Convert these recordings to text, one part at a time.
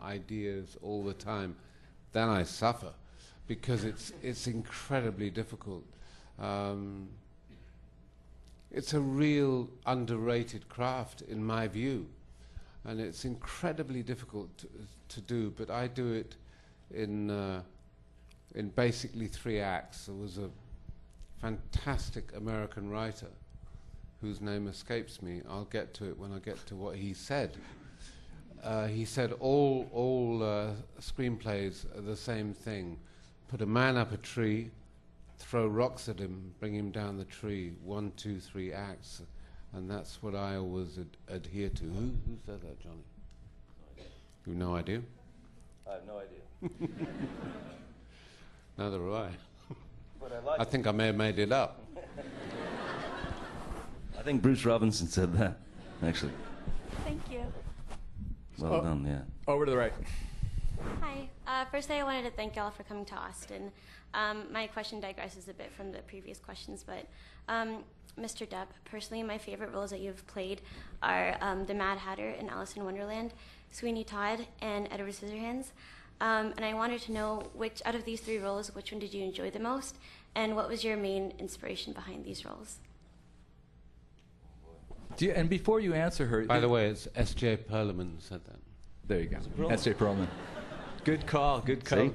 ideas all the time, then I suffer, because it's incredibly difficult. It's a real underrated craft in my view, and it's incredibly difficult to do, but I do it in basically 3 acts. There was a fantastic American writer whose name escapes me. I'll get to it when I get to what he said. He said all screenplays are the same thing. Put a man up a tree, throw rocks at him, bring him down the tree. 1, 2, 3 acts. And that's what I always adhere to. Who said that, Johnny? No idea. You've no idea? I have no idea. Neither do I. But I like I think I may have made it up. I think Bruce Robinson said that, actually. Thank you. Well done, yeah. Over to the right. Hi. Firstly, I wanted to thank y'all for coming to Austin. My question digresses a bit from the previous questions, but Mr. Depp, personally, my favorite roles that you've played are the Mad Hatter in Alice in Wonderland, Sweeney Todd, and Edward Scissorhands. And I wanted to know, which out of these 3 roles, which one did you enjoy the most, and what was your main inspiration behind these roles? And before you answer her... By the way, it's S.J. Perlman said that. There you go. S.J. Perlman. Good call, good call.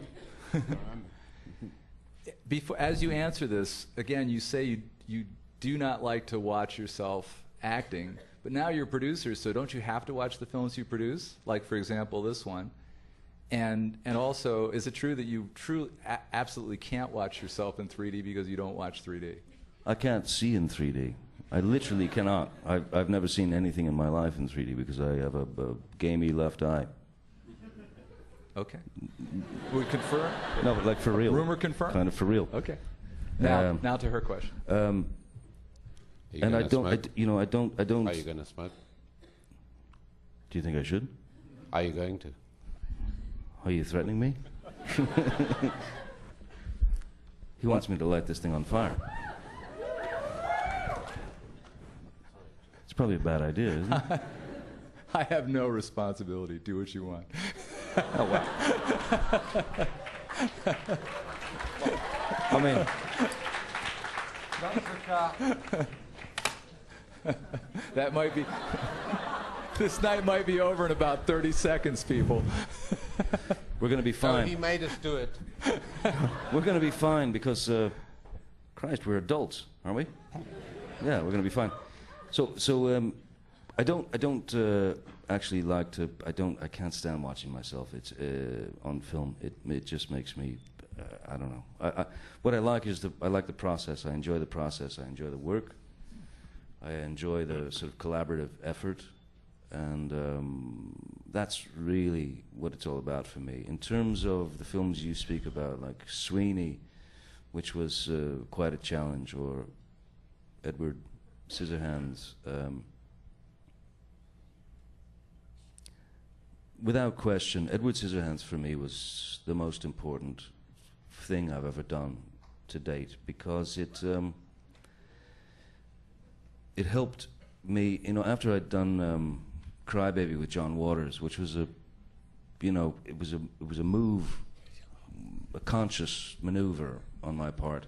As you answer this, again, you say you do not like to watch yourself acting, but now you're a producer, so don't you have to watch the films you produce? Like, for example, this one. And also, is it true that you absolutely can't watch yourself in 3D because you don't watch 3D? I can't see in 3D. I literally cannot. I've never seen anything in my life in 3D because I have a gamey left eye. Okay. We confirm? No, but like for real. Rumor confirmed? Kind of for real. Okay. Now to her question. And I don't, I don't. Are you going to smoke? Do you think I should? Are you going to? Are you threatening me? He wants me to light this thing on fire. It's probably a bad idea, isn't it? I have no responsibility. Do what you want. Oh, wow. I mean... That might be... This night might be over in about 30 seconds, people. We're going to be fine. No, he made us do it. We're going to be fine because, Christ, we're adults, aren't we? Yeah, we're going to be fine. So I don't actually like to. I can't stand watching myself. It's on film. It just makes me. I don't know. What I like is I like the process. I enjoy the process. I enjoy the work. I enjoy the sort of collaborative effort, and that's really what it's all about for me. In terms of the films you speak about, like Sweeney, which was quite a challenge, or Edward Scissorhands. Without question, Edward Scissorhands for me was the most important thing I've ever done to date, because it helped me, after I'd done Crybaby with John Waters, which was it was a move, a conscious maneuver on my part,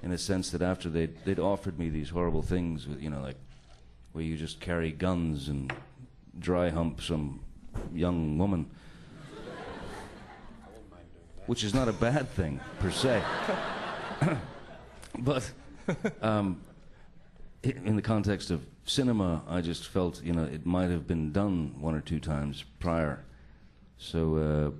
in a sense that after they'd offered me these horrible things with, like where you just carry guns and dry hump some young woman, which is not a bad thing per se, but in the context of cinema, I just felt it might have been done 1 or 2 times prior. So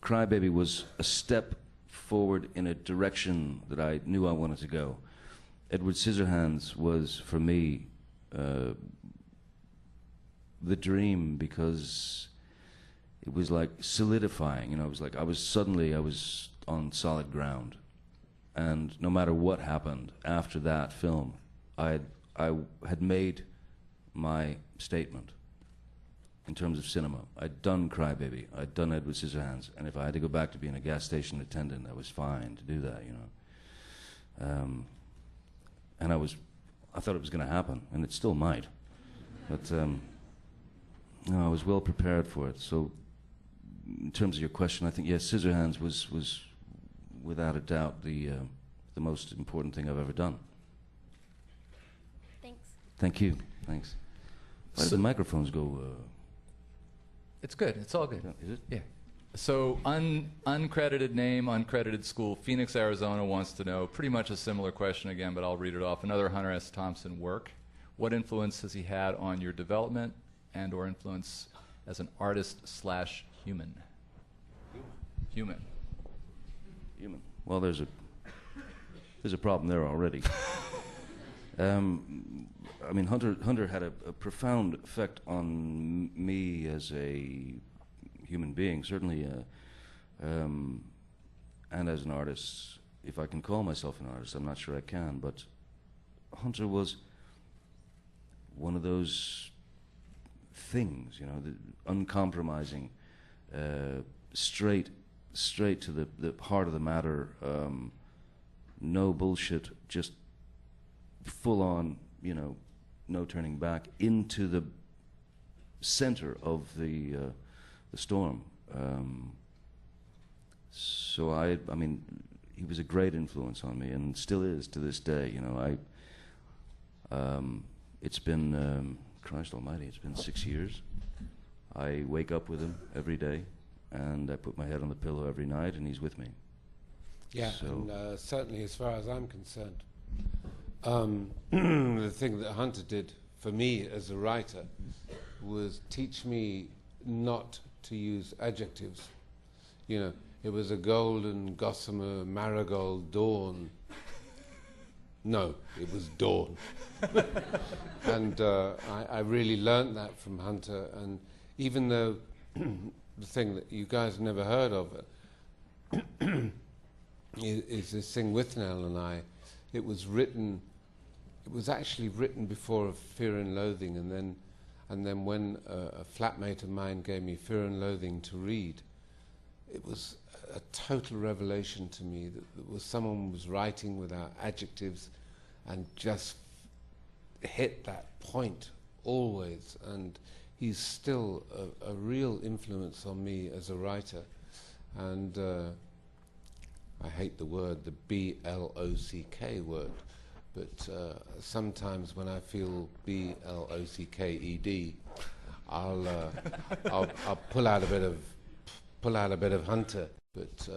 Crybaby was a step forward in a direction that I knew I wanted to go. Edward Scissorhands was, for me, the dream, because it was like solidifying. It was like I was on solid ground, and no matter what happened after that film, I had made my statement in terms of cinema. I'd done Crybaby, I'd done Edward Scissorhands, and if I had to go back to being a gas station attendant, I was fine to do that, And I thought it was going to happen, and it still might, but I was well prepared for it. So in terms of your question, I think yes, Scissorhands was without a doubt the most important thing I've ever done. Thanks. Thank you. Thanks. Why did the microphones go? It's good. It's all good. Is it? Yeah. So uncredited name, uncredited school, Phoenix, Arizona wants to know pretty much a similar question again, but I'll read it off. Another Hunter S. Thompson work. What influence has he had on your development and or influence as an artist/human? Human. Human. Well, there's a problem there already. I mean, Hunter had a profound effect on me as a human being, certainly, and as an artist. If I can call myself an artist, I'm not sure I can, but Hunter was one of those things, you know, the uncompromising, straight to the heart of the matter, no bullshit, just full on, you know, no turning back, into the center of the storm. So I mean, he was a great influence on me, and still is to this day. You know, it's been, Christ Almighty, it's been 6 years. I wake up with him every day, and I put my head on the pillow every night, and he's with me. Yeah, So and certainly as far as I'm concerned, the thing that Hunter did for me as a writer was teach me not to use adjectives. You know, it was a golden, gossamer, marigold dawn. No, it was dawn. And I really learnt that from Hunter. And even though the thing that you guys never heard of is this thing with Nell and I, it was actually written before Fear and Loathing, and then when a flatmate of mine gave me Fear and Loathing to read, it was a total revelation to me that someone was writing without adjectives and just hit that point always. And he's still a real influence on me as a writer. And I hate the word, the B-L-O-C-K word, but sometimes when I feel B-L-O-C-K-E-D, I'll pull out a bit of Hunter. But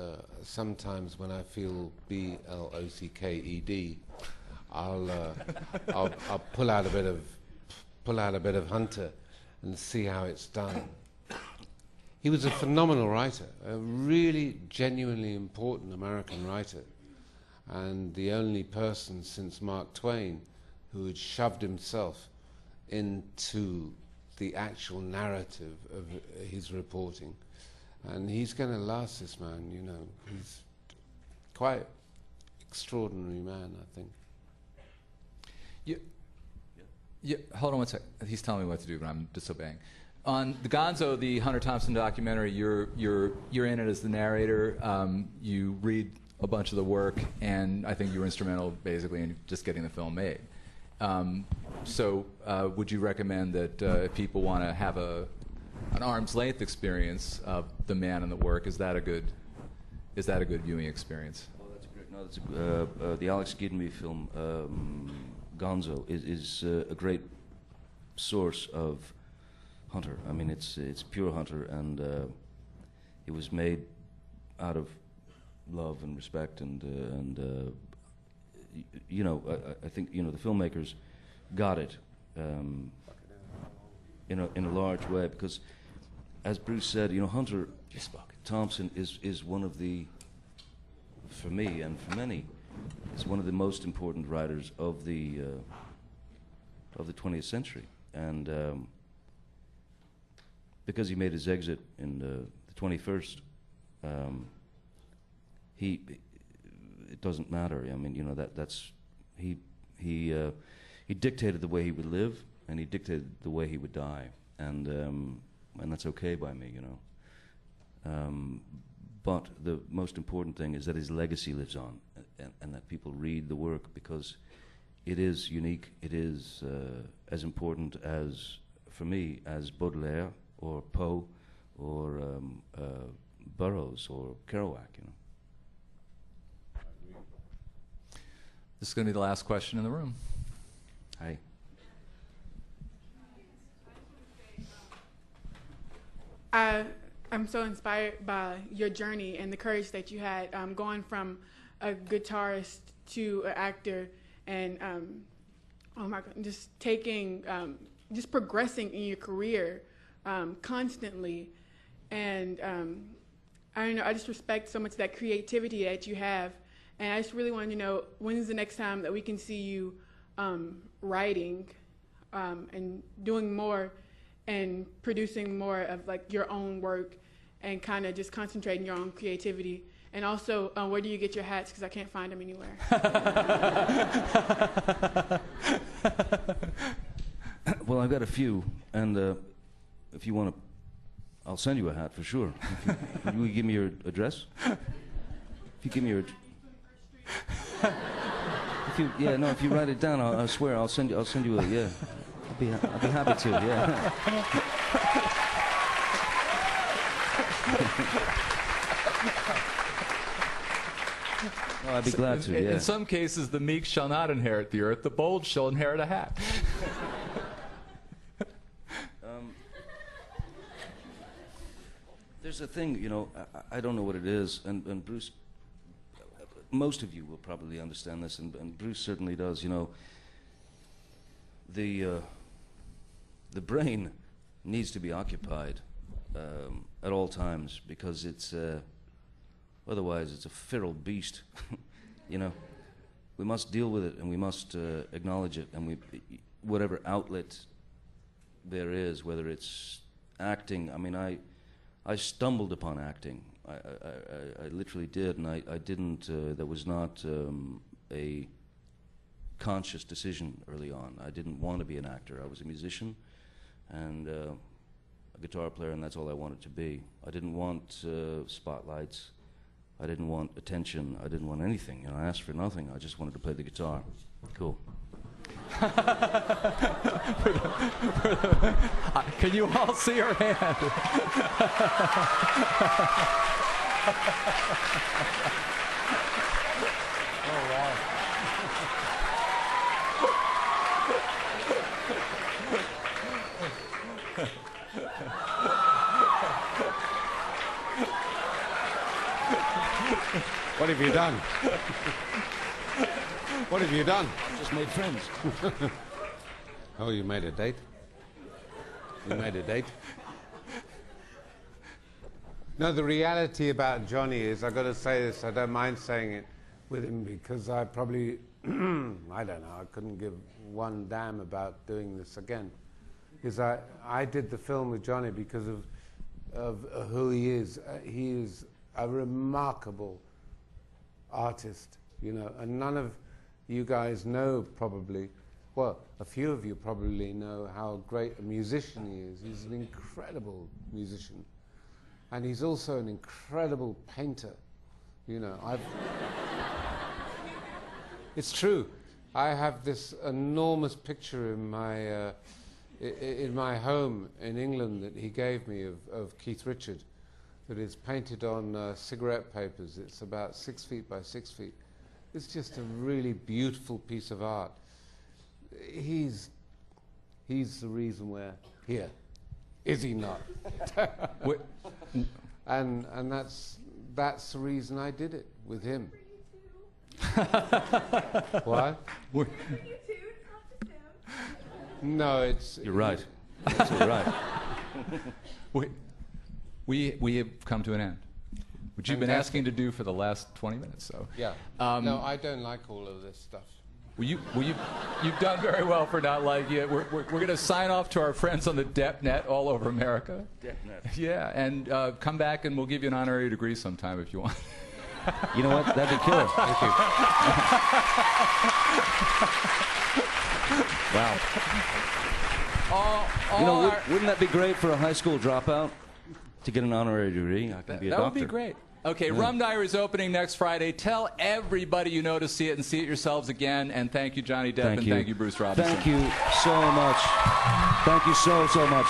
sometimes when I feel B-L-O-C-K-E-D, I'll pull out a bit of Hunter and see how it's done. He was a phenomenal writer, a really genuinely important American writer, and the only person since Mark Twain who had shoved himself into the actual narrative of his reporting. And he's going to last, this man, you know. He's quite extraordinary man, I think. Yeah, hold on one sec. He's telling me what to do, but I'm disobeying. On the Gonzo, the Hunter Thompson documentary, you're in it as the narrator. You read a bunch of the work, and I think you were instrumental, basically, in just getting the film made. So, would you recommend that if people want to have an arm's length experience of the man and the work, is that a good viewing experience? Oh, that's great. No, that's the Alex Gidney film, Gonzo, is a great source of Hunter. I mean, it's pure Hunter, and it was made out of love and respect, and you know, I think, you know, the filmmakers got it in a large way, because, as Bruce said, you know, Hunter Thompson is one of the, for me and for many, is one of the most important writers of the 20th century, and because he made his exit in the 21st, it doesn't matter. I mean, you know, that's he dictated the way he would live, and he dictated the way he would die, and that's okay by me, you know. But the most important thing is that his legacy lives on, and that people read the work, because it is unique. It is as important as, for me, as Baudelaire or Poe or Burroughs or Kerouac, you know. This is going to be the last question in the room. Hi. I'm so inspired by your journey and the courage that you had going from a guitarist to an actor, and oh my God, just taking, just progressing in your career constantly, and I don't know. I just respect so much that creativity that you have, and I just really want to know, when's the next time that we can see you writing and doing more and producing more of like your own work and kind of just concentrating your own creativity. And also, where do you get your hats? Because I can't find them anywhere. Well, I've got a few, and if you want to, I'll send you a hat for sure. If you give me your address? If you give me your... if you write it down, I swear I'll send you a, yeah. I'll be happy to, yeah. Oh, I'd be glad to, yeah. In some cases, the meek shall not inherit the earth. The bold shall inherit a hat. There's a thing, you know, I don't know what it is, and Bruce, most of you will probably understand this, and Bruce certainly does, you know. The brain needs to be occupied at all times, because it's otherwise it's a feral beast. You know, we must deal with it, and we must acknowledge it, and whatever outlet there is, whether it's acting. I mean, I stumbled upon acting. I literally did, and I didn't. That was not a conscious decision early on. I didn't want to be an actor. I was a musician and a guitar player, and that's all I wanted to be. I didn't want spotlights. I didn't want attention. I didn't want anything. You know, I asked for nothing. I just wanted to play the guitar. Cool. Can you all see her hand? Oh, wow. What have you done? What have you done? Just made friends. Oh, you made a date? You made a date? No, the reality about Johnny is, I've got to say this, I don't mind saying it with him, because I probably, I don't know, I couldn't give one damn about doing this again. Is I did the film with Johnny because of who he is. He is a remarkable artist, you know, and none of you guys know probably, well, a few of you probably know how great a musician he is. He's an incredible musician. And he's also an incredible painter. You know, it's true. I have this enormous picture in my home in England that he gave me of Keith Richard, that is painted on cigarette papers. It's about 6 feet by 6 feet. It's just a really beautiful piece of art. He's the reason we're here, is he not? and that's the reason I did it with him. What? No, it's. You're right. That's all right. We have come to an end, which you've been asking to do for the last 20 minutes. So yeah. No, I don't like all of this stuff. Well, you've done very well for not liking it. We're going to sign off to our friends on the Depp net all over America. Depp net. Yeah, and come back and we'll give you an honorary degree sometime if you want. You know what? That'd be killer. Thank you. Wow. You know, wouldn't that be great for a high school dropout to get an honorary degree? I can be a doctor. That would be great. Okay, yeah. Rum Diary is opening next Friday. Tell everybody you know to see it and see it yourselves again. And thank you, Johnny Depp, and thank you, Bruce Robinson. Thank you so much. Thank you so much.